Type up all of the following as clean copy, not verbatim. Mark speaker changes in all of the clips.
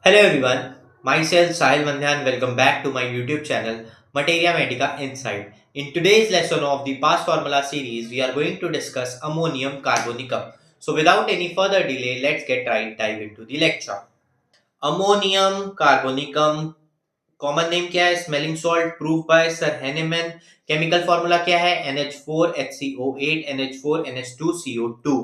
Speaker 1: Hello everyone, myself Sahil Mandhan. Welcome back to my YouTube channel Materia Medica Insight. In today's lesson of the past formula series, we are going to discuss ammonium carbonicum. So without any further delay, let's get right dive into the lecture. Ammonium carbonicum common name क्या है? Smelling salt, proof by sir Hahnemann. Chemical formula क्या है? NH4HCO8 NH4NH2CO2।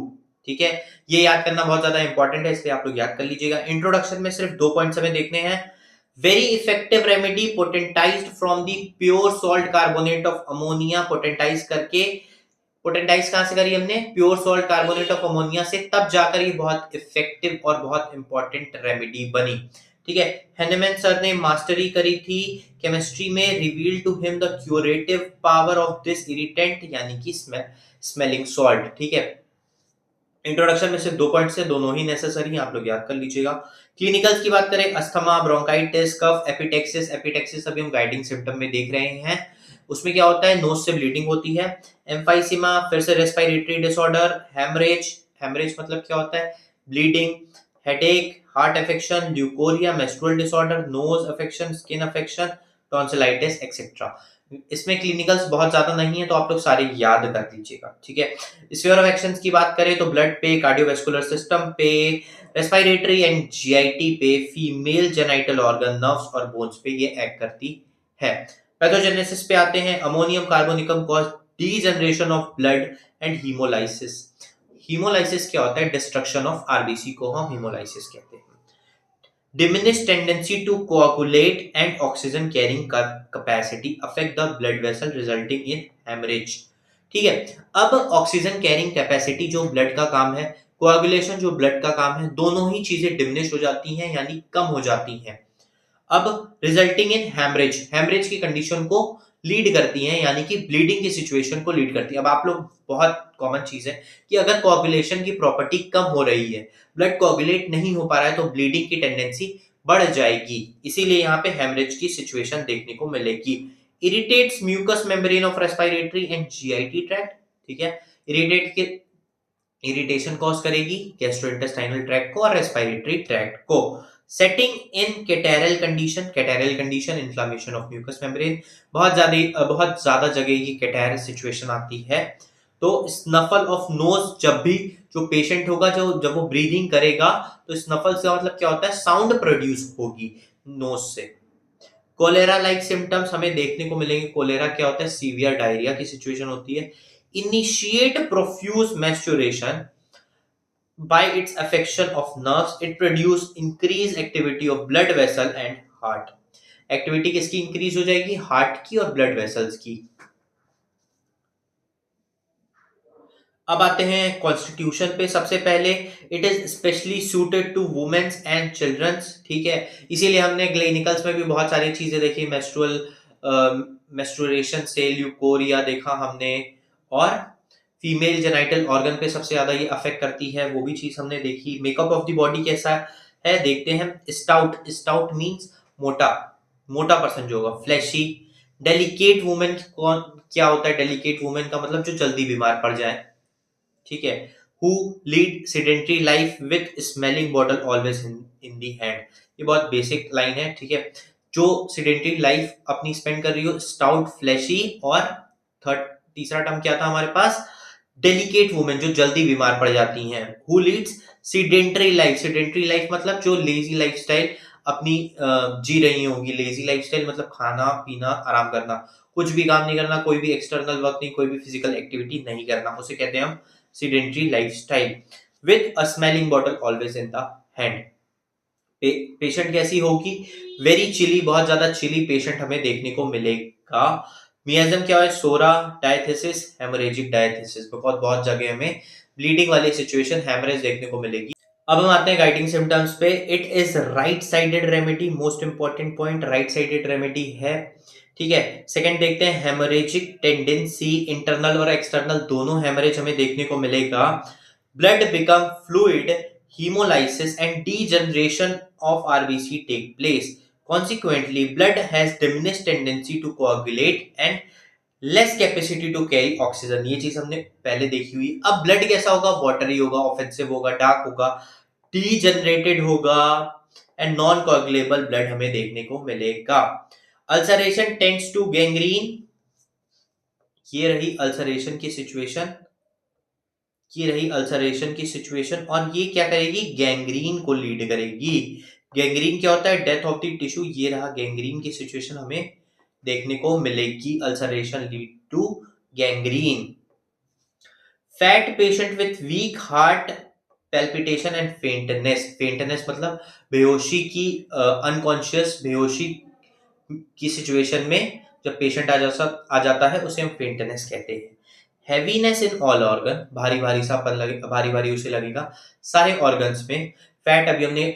Speaker 1: ठीक है, ये याद करना बहुत ज्यादा इंपॉर्टेंट है, इसलिए आप लोग याद कर लीजिएगा। इंट्रोडक्शन में सिर्फ 2 पॉइंट्स हमें देखने हैं। Very effective remedy potentized from the pure salt carbonate of ammonia. Potentize करके, पोटेंटाइज कहां से करी हमने? Pure salt carbonate of ammonia से, तब जाकर ये बहुत इफेक्टिव और बहुत इंपॉर्टेंट रेमेडी बनी। ठीक है, हेनेमैन सर ने मास्टरी करी थी केमिस्ट्री में। Reveal to him the curative power of this irritant, यानी कि स्मेलिंग सॉल्ट। ठीक है, इंट्रोडक्शन में सिर्फ 2 पॉइंट्स है, दोनों ही नेसेसरी हैं, आप लोग याद कर लीजिएगा। क्लिनिकल्स की बात करें, अस्थमा, ब्रोंकाइटिस, कफ, एपिटेक्सिस। एपिटेक्सिस अभी हम गाइडिंग सिम्टम में देख रहे हैं। उसमें क्या होता है? नोज से ब्लीडिंग होती है। एम्फाइसीमा, फिर से रेस्पिरेटरी डिसऑर्डर। हेमरेज, हेमरेज मतलब क्या होता है? Bleeding. Headache, heart affection, leucorrhoea, menstrual disorder, nose affection, skin affection, tonsillitis etcetera. इसमें क्लिनिकल्स बहुत ज्यादा नहीं है, तो आप लोग सारे याद कर लीजिएगा। ठीक है, स्फीयर ऑफ एक्शंस की बात करें तो ब्लड पे, कार्डियोवैस्कुलर सिस्टम पे, रेस्पिरेटरी एंड जीआईटी पे, फीमेल जेनिटल ऑर्गन, नर्व्स और बोन्स पे ये एक्ट करती है। पैथोजेनेसिस पे आते हैं। Ammonium carbonicum cause degeneration of blood and haemolysis. Haemolysis क्या होता है? डिस्ट्रक्शन ऑफ आरबीसी को हम हीमोलाइसिस कहते हैं। Diminished tendency to coagulate and oxygen carrying capacity affect the blood vessel resulting in hemorrhage। ठीक है, अब ऑक्सीजन कैरिंग कैपेसिटी जो ब्लड का काम है, कोआगुलेशन जो ब्लड का काम है, दोनों ही चीजें डिमिनिश हो जाती हैं, यानी कम हो जाती हैं। अब रिजल्टिंग इन हैमरेज, हैमरेज की कंडीशन को लीड करती हैं, यानी कि ब्लीडिंग की सिचुएशन को लीड करती है। अब आप लोग, बहुत कॉमन चीज है कि अगर कोआगुलेशन की प्रॉपर्टी कम हो रही है, ब्लड कोआगुलेट नहीं हो पा रहा है, तो ब्लीडिंग की टेंडेंसी बढ़ जाएगी। इसीलिए यहाँ पे हेमरेज की सिचुएशन देखने को मिलेगी। Irritates mucous membrane of respiratory and GIT tract. ठीक है, इरिटेट के इरिटेशन कॉज करेगी गैस्ट्रोइंटेस्टाइनल ट्रैक्ट को और रेस्पिरेटरी ट्रैक्ट को। Setting in catarrhal condition, catarrhal condition inflammation of mucous membrane. बहुत ज्यादा जगह ये कैटेर सिचुएशन आती है। तो स्नफल ऑफ नोज, जब भी जो पेशेंट होगा, जो जब वो ब्रीदिंग करेगा, तो स्नफल से मतलब क्या होता है? साउंड प्रोड्यूस होगी नोज से। कोलेरा लाइक सिम्टम्स हमें देखने को मिलेंगे। कोलेरा क्या होता है? सीवियर डायरिया की सिचुएशन होती है। Initiate profuse menstruation by its affection of nerves, it produce increased activity of blood vessel and heart। Activity किसकी इंक्रीज हो जाएगी? हार्ट की और ब्लड वेसल्स की। अब आते हैं कॉन्स्टिट्यूशन पे। सबसे पहले, it is specially suited to womens and childrens. ठीक है, इसीलिए हमने क्लिनिकल्स में भी बहुत सारी चीजें देखी। मेस्ट्रुएशन से ल्यूकोरिया देखा हमने, और फीमेल जेनाइटल ऑर्गन पे सबसे ज्यादा ये अफेक्ट करती है, वो भी चीज हमने देखी। मेकअप ऑफ द बॉडी कैसा है देखते हैं। स्टाउट, स्टाउट मींस मोटा, मोटा पर्सन जो होगा। फ्लैशी, डेलिकेट वुमेन, कौन क्या होता है? डेलिकेट वुमेन का मतलब जो जल्दी बीमार पड़ जाए। ठीक है, who lead sedentary life with smelling bottle always in the hand. ये बहुत बेसिक लाइन है। ठीक है, जो सेडेंटरी लाइफ अपनी स्पेंड कर रही हो, स्टाउट, फ्लैशी, और थर्ड, तीसरा टर्म क्या था हमारे पास? डेलिकेट वुमेन, जो जल्दी बीमार पड़ जाती हैं। Who Leeds sedentary life, sedentary life मतलब जो लेजी लाइफस्टाइल अपनी जी रही होंगी। लेजी लाइफस्टाइल मतलब खाना पीना, आराम करना, कुछ भी काम नहीं करना, कोई भी एक्सटर्नल वर्क नहीं, कोई भी फिजिकल एक्टिविटी नहीं करना, उसे कहते हैं हम sedentary lifestyle. With a smelling bottle always in the hand. Patient कैसी होगी? वेरी चिली, बहुत ज्यादा चिली पेशेंट हमें देखने को मिलेगा। मियाज्म क्या है? सोरा, डायथेसिस, हेमोरेजिक डायथेसिस। बहुत बहुत जगह हमें ब्लीडिंग वाली सिचुएशन, हेमरेज देखने को मिलेगी। अब हम आते हैं गाइडिंग सिम्टम्स पे। It is right sided remedy, most important point, right sided remedy है। ठीक है, सेकंड देखते हैं, हेमोरेजिक टेंडेंसी, इंटरनल और एक्सटर्नल दोनों हेमरेज हमें देखने को मिलेगा। Blood become fluid, hemolysis and degeneration of RBC take place. Consequently, blood has diminished tendency to coagulate and less capacity to carry oxygen। ये चीज हमने पहले देखी हुई। अब ब्लड कैसा होगा? वाटरी होगा, ऑफेंसिव होगा, डार्क होगा, डीजनरेटेड होगा, एंड नॉन कोगुलेबल ब्लड हमें देखने को मिलेगा। अल्सरेशन टेंड्स टू गैंग्रीन, ये रही अल्सरेशन की सिचुएशन, ये रही अल्सरेशन की सिचुएशन, और ये क्या करेगी, गैंग्रीन को लीड करेगी। गैंग्रीन क्या होता है, डेथ ऑफ द टिश्यू, ये रहा गैंग्रीन की सिचुएशन हमें देखने को मिलेगी। Ulceration lead to gangrene. Fat patient with weak heart palpitation and faintness, faintness मतलब बेहोशी की, अनकॉन्शियस बेहोशी की सिचुएशन में जब पेशेंट आ जाता है उसे हम फेंटनेस कहते हैं। हैवीनेस इन ऑल ऑर्गन, भारी भारी सापन लगे, भारी भारी उसे लगेगा सारे ऑर्गन्स में। फैट अभी हमने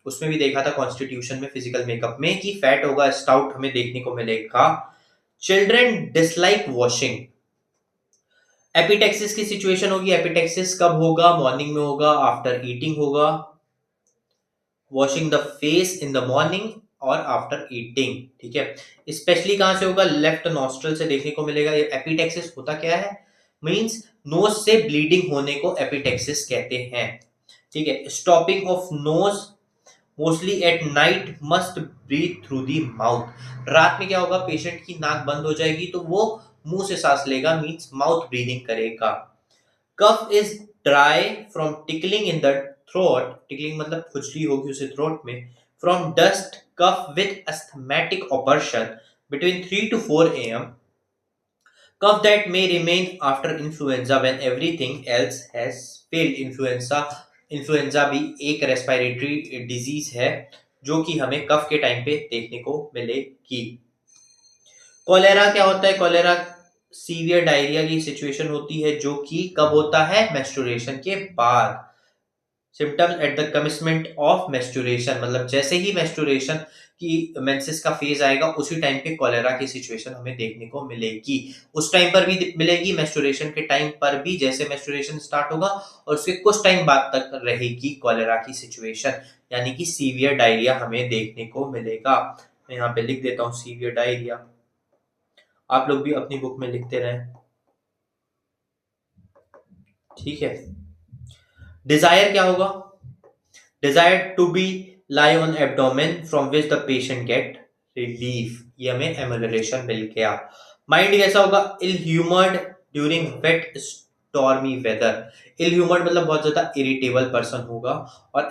Speaker 1: उसमें भी देखा था कॉन्स्टिट्यूशन में, फिजिकल मेकअप में, कि फैट होगा, स्टाउट हमें देखने को मिलेगा। चिल्ड्रन डिसलाइक वॉशिंग, एपिटेक्सिस की सिचुएशन होगी। एपिटेक्सिस कब होगा, मॉर्निंग में होगा, आफ्टर ईटिंग होगा। Washing the face in the morning और आफ्टर ईटिंग, ठीक है। स्पेशली कहां से होगा, लेफ्ट नॉस्ट्रल से देखने को मिलेगा। ये एपिटेक्सिस होता क्या है, मींस नोज से ब्लीडिंग होने को एपिटेक्सिस कहते हैं, ठीक है। Stopping of nose mostly at night, must breathe through the mouth. रात में क्या होगा, पेशेंट की नाक बंद हो जाएगी तो वो मुंह से सांस लेगा, मींस माउथ ब्रीदिंग करेगा। Cough is dry from tickling in the throat, tickling मतलब खुजली होगी उसे थ्रोट में। From dust cough with asthmatic oppression between 3 to 4 am. Cough that may remain after influenza when everything else has failed. Influenza भी एक respiratory disease है जो कि हमें कफ के टाइम पे देखने को मिलेगी। कोलेरा क्या होता है, कोलेरा सीवियर डायरिया की सिचुएशन होती है जो कि कब होता है, मेंस्ट्रुएशन के बाद। Symptoms at the commencement of menstruation, मतलब जैसे ही मेंस्ट्रुएशन की मेंसेस का फेज आएगा उसी टाइम पे कोलेरा की सिचुएशन हमें देखने को मिलेगी। उस टाइम पर भी मिलेगी, मेंस्ट्रुएशन के टाइम पर भी, जैसे मेंस्ट्रुएशन स्टार्ट होगा और उसके कुछ टाइम बाद तक रहेगी कोलेरा की सिचुएशन, यानी कि सीवियर डायरिया हमें देखने को मिलेगा। मैं यहाँ पे लिख देता हूँ सीवियर डायरिया, आप लोग भी अपनी बुक में लिखते रहें, ठीक है। डिजायर क्या होगा, desire to be lie on abdomen from which the patient get relief, ये हमें एमोलरेशन मिल गया। माइंड कैसा होगा, ill humoured during wet stormy weather, ill humoured मतलब बहुत ज्यादा इरिटेबल पर्सन होगा। और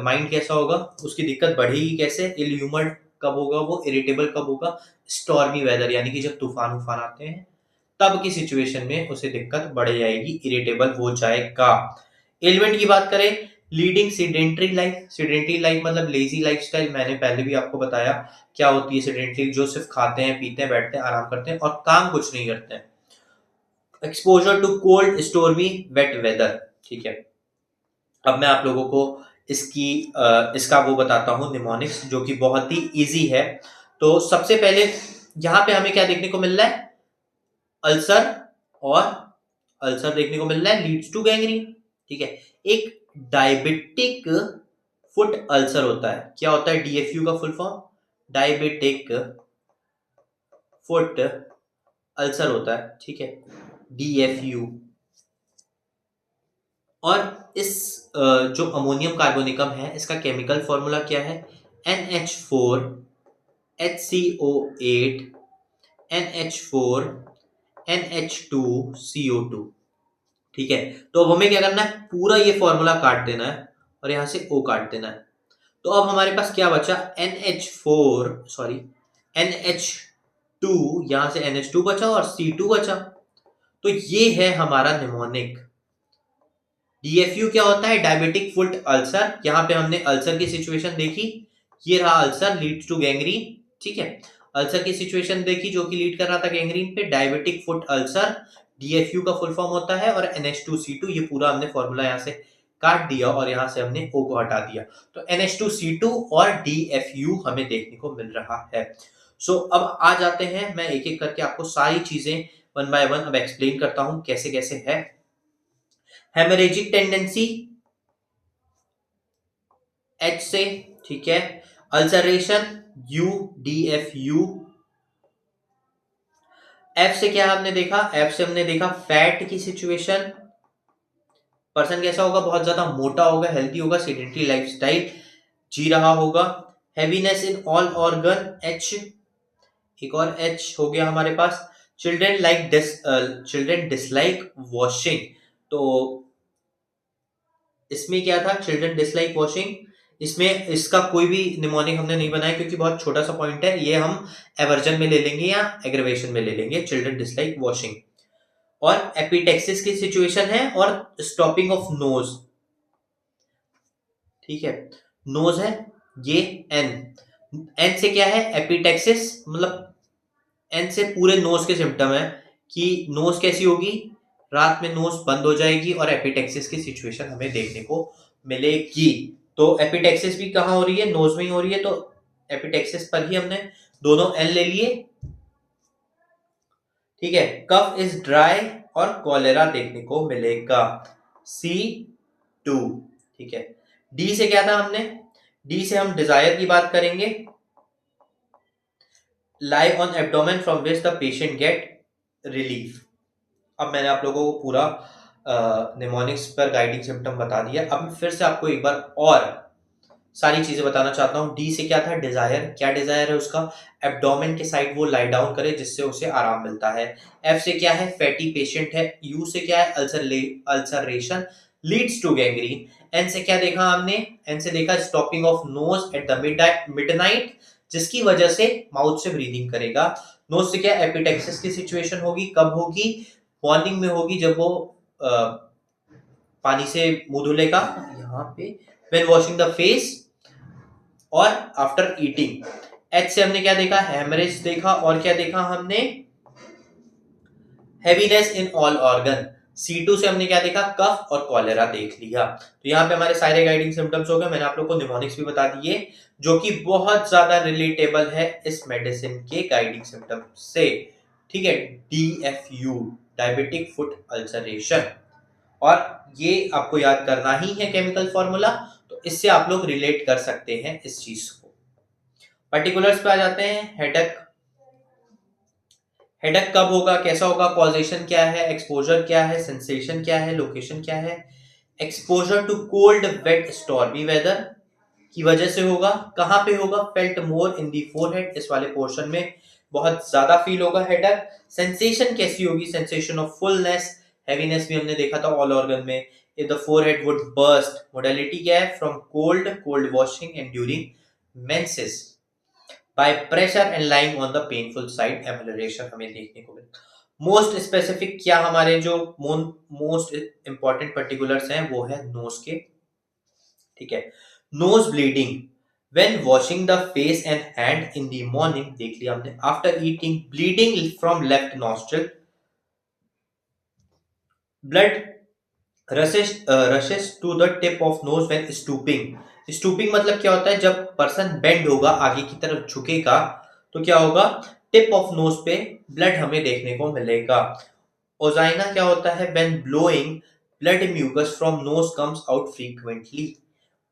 Speaker 1: माइंड कैसा होगा, उसकी दिक्कत बढ़ेगी कैसे, इल ह्यूमर्ड कब होगा, वो इरिटेबल कब होगा, स्टॉर्मी वेदर यानी कि जब तूफान उफान आते हैं तब की सिचुएशन में उसे दिक्कत बढ़ जाएगी, इरिटेबल हो जाएगा। एलिमेंट की बात करें, leading sedentary life, sedentary life मतलब लेजी लाइफस्टाइल, मैंने पहले भी आपको बताया क्या होती है सीडेंटरी, जो सिर्फ खाते हैं, पीते हैं, बैठते हैं, आराम करते हैं और काम कुछ नहीं करते हैं। Exposure to cold stormy wet weather, ठीक है। अब मैं आप लोगों को इसका वो बताता हूँ निमोनिक्स, जो कि बहुत ही इजी है। तो सबसे पहले यहाँ पे हमें क्या देखने को मिल रहा है, अल्सर, और अल्सर देखने को मिल रहा है लीड्स टू गैंग्रीन, ठीक है। एक डायबिटिक फुट अल्सर होता है, क्या होता है, डीएफयू का full form diabetic foot ulcer होता है, ठीक है, डीएफयू। और इस जो अमोनियम कार्बोनिकम है इसका केमिकल फॉर्मूला क्या है, NH4 HCO8 NH4 NH2CO2, ठीक है। तो अब हमें क्या करना है, पूरा ये फॉर्मूला काट देना है और यहां से O काट देना है। तो अब हमारे पास क्या बचा, NH2, यहां से NH2 बचा और C2 बचा। तो ये है हमारा निमोनिक। डीएफयू क्या होता है, डायबिटिक फुट अल्सर, यहां पे हमने अल्सर की सिचुएशन देखी, ये रहा अल्सर लीड्स टू गैंग्रीन, ठीक है। अल्सर की सिचुएशन देखी जो कि लीड कर रहा था गैंग्रीन पे, डायबिटिक फुट अल्सर, डीएफयू का फुल फॉर्म होता है, और NH2C2, ये पूरा हमने फॉर्मूला यहां से काट दिया और यहां से हमने O को हटा दिया। तो NH2C2 और DFU हमें देखने को मिल रहा है। सो अब आ जाते हैं, मैं एक एक करके आपको सारी चीजें वन बाय वन अब एक्सप्लेन करता हूं कैसे कैसे है। हेमरेजिक टेंडेंसी H से, ठीक है। Ulceration UDFU। F से क्या हमने देखा, F से हमने देखा फैट की सिचुएशन, पर्सन कैसा होगा, बहुत ज्यादा मोटा होगा, हेल्दी होगा, सेडेंटरी लाइफस्टाइल, जी रहा होगा। Heaviness in all organ, H, एक और एच हो गया हमारे पास। चिल्ड्रन डिसलाइक वॉशिंग, तो इसमें क्या था, चिल्ड्रन डिसलाइक वॉशिंग, इसमें इसका कोई भी निमोनिक हमने नहीं बनाया क्योंकि बहुत छोटा सा पॉइंट है, ये हम एवर्जन में ले लेंगे या एग्रवेशन में ले लेंगे, चिल्ड्रन डिसलाइक वॉशिंग। और एपिटेक्सिस की सिचुएशन है और स्टॉपिंग ऑफ नोज, ठीक है, नोज है ये, एन, एन से क्या है, एपिटेक्सिस, मतलब एन से पूरे नोज के सिम्टम है कि नोज कैसी होगी, रात में नोज बंद हो जाएगी और एपिटेक्सिस की सिचुएशन हमें देखने को मिलेगी। तो एपिटेक्सिस भी कहाँ हो रही है, नोज में ही हो रही है, तो एपिटेक्सिस पर ही हमने दोनों एन ले लिए, ठीक है। कफ इज ड्राई और कॉलेरा देखने को मिलेगा, C2, ठीक है। डी से क्या था हमने, डी से हम डिजायर की बात करेंगे, लाई on abdomen from which the patient get relief. अब मैंने आप लोगों को पूरा निमोनिक्स पर गाइडिंग सिम्टम बता दिया। अब मैं फिर से आपको एक बार और सारी चीजें बताना चाहता हूँ। डी से क्या था, डिजायर, क्या डिजायर है उसका, एब्डोमेन के साइड वो लाई डाउन करे जिससे उसे आराम मिलता है। एफ से क्या है, फैटी पेशेंट है। यू से क्या है, ulceration leads to gangrene. N से क्या देखा हमने, एन से देखा stopping of nose at the midnight, जिसकी वजह से माउथ से ब्रीदिंग करेगा। नोज से क्या, एपिटेक्सिस की सिचुएशन होगी, कब होगी, मॉर्निंग में होगी जब वो पानी से मुंह धुलेगा, यहाँ पे व्हेन वॉशिंग द फेस और आफ्टर ईटिंग। एच से हमने क्या देखा, हेमरेज देखा, और क्या देखा हमने, heaviness in all organ. C2 से हमने क्या देखा, कफ और कॉलेरा देख लिया। तो यहाँ पे हमारे सारे गाइडिंग सिम्टम्स हो गए। मैंने आप लोग को निमोनिक्स भी बता दिए जो कि बहुत ज्यादा रिलेटेबल है इस मेडिसिन के गाइडिंग सिम्टम से, ठीक है। DFU, डायबिटिक फुट अल्सरेशन, और ये आपको याद करना ही है केमिकल फॉर्मूला, तो इससे आप लोग रिलेट कर सकते हैं इस चीज को। पर्टिकुलर्स पे आ जाते हैं। हेडेक, हेडेक कब होगा, कैसा होगा, कॉजेशन क्या है, एक्सपोजर क्या है, सेंसेशन क्या है, लोकेशन क्या है। Exposure to cold wet stormy weather की वजह से होगा। कहां पे होगा, फेल्ट मोर इन दी फोरहेड, इस वाले पोर्शन में बहुत ज्यादा फील होगा हेडेक। सेंसेशन कैसी होगी, सेंसेशन ऑफ फुलनेस, हैवीनेस भी हमने देखा था ऑल ऑर्गन में। If the forehead would burst, modality क्या है, from cold washing and during menses, by pressure and lying on the painful side, amelioration हमें देखने को मिलता। मोस्ट स्पेसिफिक क्या हमारे जो मोस्ट इंपॉर्टेंट पर्टिकुलर्स हैं वो है नोज के, ठीक है। Nose bleeding when washing the face and hand in the morning देख लिया हमने। After eating bleeding from left nostril, blood rushes to the tip of nose when stooping. Stooping मतलब क्या होता है, जब पर्सन बेंड होगा, आगे की तरफ झुकेगा, तो क्या होगा, टिप ऑफ नोज पे ब्लड हमें देखने को मिलेगा। ओजाइना क्या होता है, when blowing blood mucus from nose comes out frequently.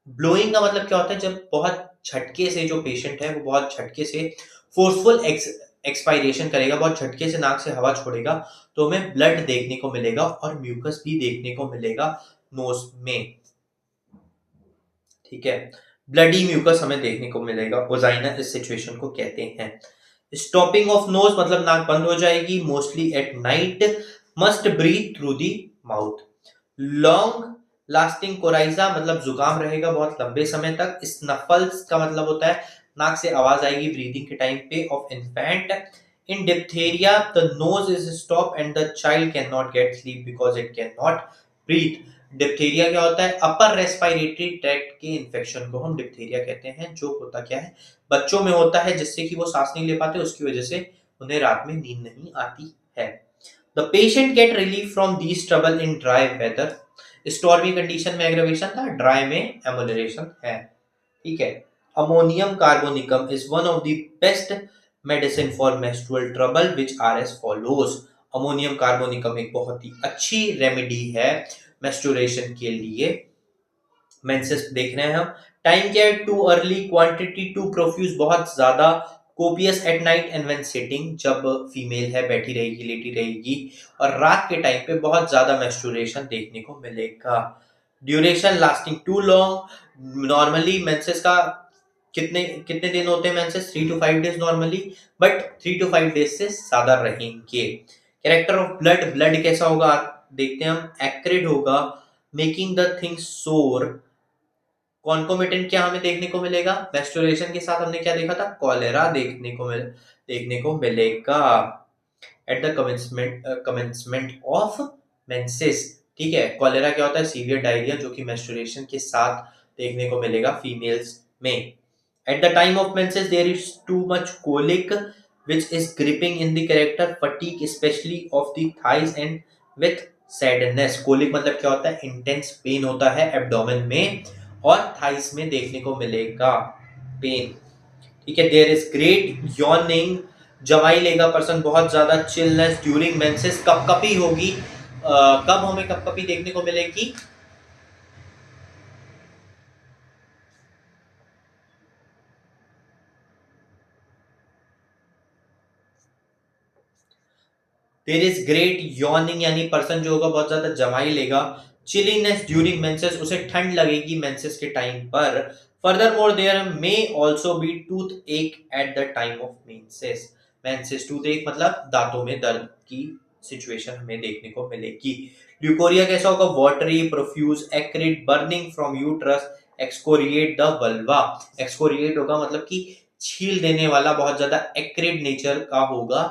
Speaker 1: Blowing का मतलब क्या होता है, जब बहुत झटके से जो पेशेंट है वो बहुत झटके से फोर्सफुल एक्सपायरेशन करेगा, बहुत झटके से नाक से हवा छोड़ेगा, तो हमें ब्लड देखने को मिलेगा और म्यूकस भी देखने को मिलेगा नोज में, ठीक है। ब्लडी म्यूकस हमें देखने को मिलेगा, ओजाइना इस सिचुएशन को कहते हैं। स्टॉपिंग ऑफ नोज मतलब नाक बंद हो जाएगी, mostly at night, must breathe through the mouth. Long lasting coryza मतलब जुकाम रहेगा बहुत लंबे समय तक। स्नफल्स का मतलब होता है नाक से आवाज आएगी ब्रीदिंग के टाइम पे of infant. In diphtheria the nose is stop and the child can not get sleep because it can not breathe. Diphtheria क्या होता है, अपर रेस्पिरेटरी ट्रैक्ट के इन्फेक्शन को हम डिप्थेरिया कहते हैं, जो होता क्या है, बच्चों में होता है, जिससे कि वो सांस नहीं ले पाते, उसकी वजह से उन्हें रात में नींद नहीं आती है। The patient get relief from these trouble in dry weather. Stormy condition में एग्रेवेशन था, ड्राई में एमोलरेशन है, ठीक है। Ammonium carbonicum is one of the best medicine for menstrual trouble which are as follows. Ammonium carbonicum एक बहुत ही अच्छी remedy है मेंस्ट्रुएशन के लिए। मेंसेस देख रहे हैं हम। टाइम क्या है, too early, quantity too profuse बहुत ज्यादा, copious at night and when sitting, जब फीमेल है बैठी रहेगी लेटी रहेगी, और रात के टाइम पे बहुत ज्यादा मेंस्ट्रुएशन देखने को मिलेगा। Duration lasting too long, normally menses का कितने कितने दिन होते हैं menses, 3 to 5 days normally, but 3 to 5 days से ज्यादा रहेंगे। कैरेक्टर ऑफ ब्लड, ब्लड कैसा होगा देखते हैं हम, एक्रिड होगा, मेकिंग द थिंग सोर। कॉन्कोमिटेंट क्या हमें देखने को मिलेगा, मेस्टुरेशन के साथ हमने क्या देखा था, कॉलेरा देखने को मिलेगा at the commencement of menses. ठीक है, कॉलेरा क्या होता है, सीवियर डायरिया, जो कि मेंस्ट्रुएशन के साथ देखने को मिलेगा फीमेल्स में। At the time of menses there is too much colic which is gripping in the character, fatigue especially of the thighs and with sadness। Colic मतलब क्या होता है, इंटेंस पेन होता है एब्डोमेन में और थाइस में देखने को मिलेगा पेन। ठीक है, देयर इज ग्रेट यॉर्निंग, जमाई लेगा पर्सन बहुत ज्यादा, चिलनेस ड्यूरिंग मेंसेस, कपकपी होगी। कब हमें कपकपी देखने को मिलेगी, देयर इज ग्रेट यॉर्निंग यानी पर्सन जो होगा बहुत ज्यादा जमाई लेगा। चिलीनेस ड्यूरिंग मेंसेस, उसे ठंड लगेगी मेंसेस के टाइम पर। Furthermore there may also be toothache at the time of menses. Menses toothache मतलब दांतों में दर्द की सिचुएशन हमें देखने को मिलेगी। ल्यूकोरिया कैसा होगा, watery, profuse, acrid, burning from uterus, excoriate the vulva. Excoriate होगा मतलब कि छील देने वाला, बहुत ज्यादा एक्रिड नेचर का होगा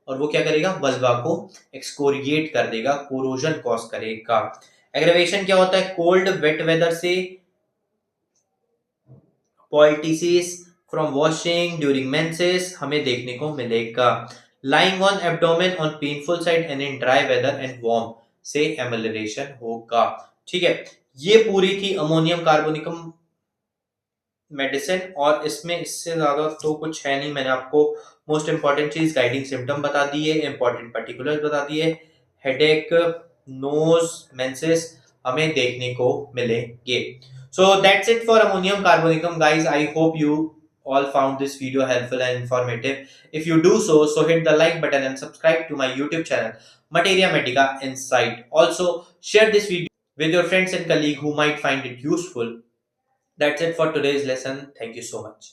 Speaker 1: और वो क्या करेगा, वल्वा को एक्सकोरिएट कर देगा, कोरोजन कॉज करेगा। एग्रेवेशन क्या होता है, कोल्ड वेट वेदर से, poultices from washing during menses हमें देखने को मिलेगा। Lying on abdomen on painful side and in dry weather and warm से एमलरेशन होगा। ठीक है, ये पूरी थी अमोनियम कार्बोनिकम मेडिसिन, और इसमें इससे ज्यादा तो कुछ है नहीं। मैंने आपको मोस्ट इंपॉर्टेंट चीज गाइडिंग सिम्टम बता दिए, इंपॉर्टेंट पर्टिकुलर बता दिए, हेडेक, नोज, मेंसेस हमें देखने को मिलेंगे। So that's it for ammonium carbonicum guys. I hope you all found this video helpful and informative. If you do so, hit the like button and subscribe to my YouTube channel, Materia Medica Insight. Also, share this video with your friends and colleagues who might find it useful. That's it for today's lesson. Thank you so much.